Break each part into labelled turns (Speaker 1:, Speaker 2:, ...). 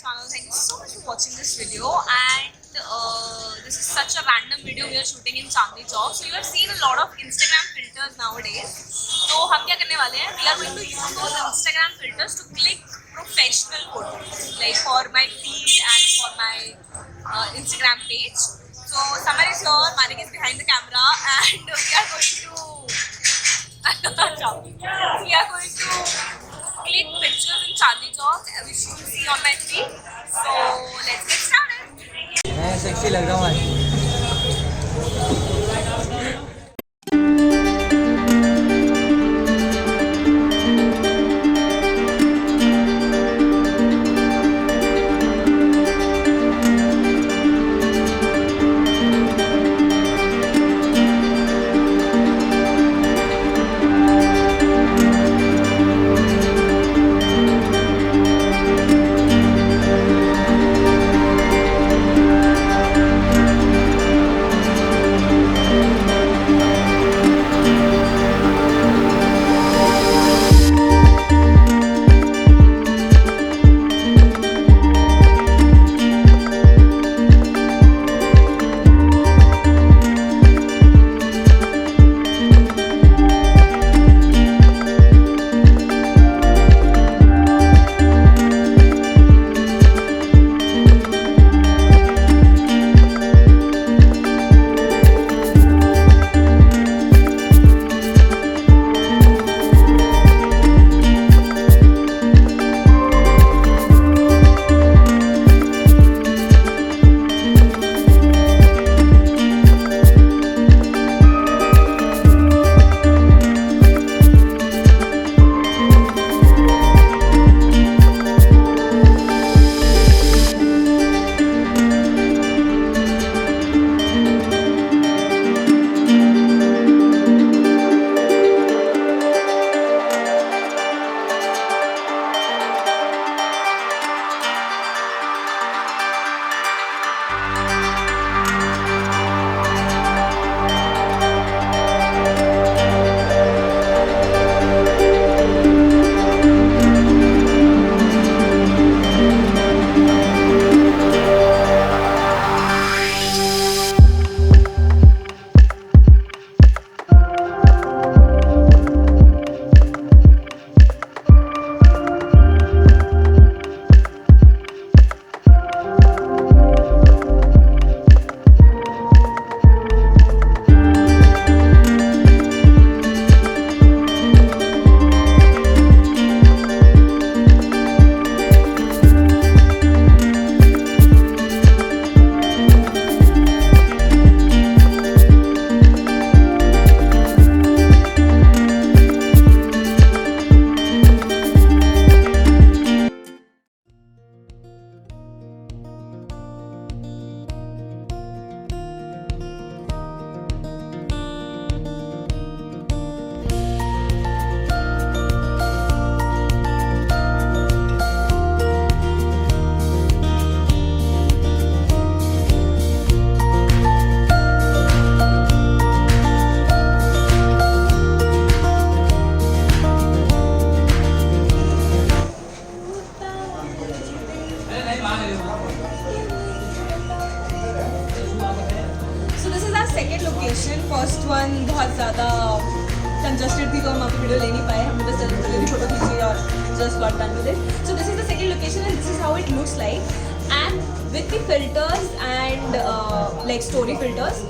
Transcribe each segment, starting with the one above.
Speaker 1: channel. Thank you so much for watching this video. And this is such a random video we are shooting in Chandni Chowk. So you have seen a lot of Instagram filters nowadays. So हम क्या करने वाले हैं? We are going to use those Instagram filters to click professional photos, like for my feed and for my Instagram page. So Samar is here, Manik is behind the camera, and we are going to click pictures in Chandni Chowk, which you will see on my feed. So let's get started.
Speaker 2: मैं sexy लग रहा हूँ आज।
Speaker 1: Second location, first one बहुत ज़्यादा congested थी तो हम वहाँ पे वीडियो ले नहीं पाए, हमने बस जल्दी फोटो खींची और just got done with it. So this is the second location and this is how it looks like. And with the filters and like story filters,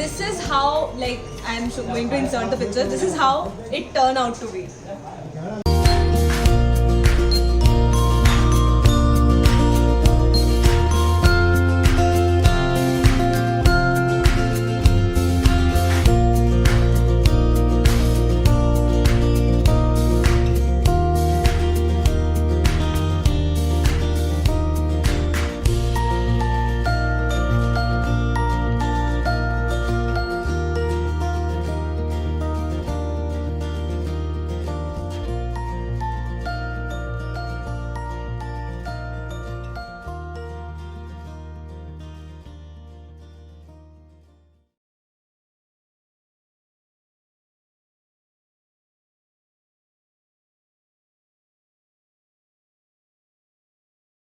Speaker 1: this is how, like, I am going to insert the picture, this is how it turned out to be.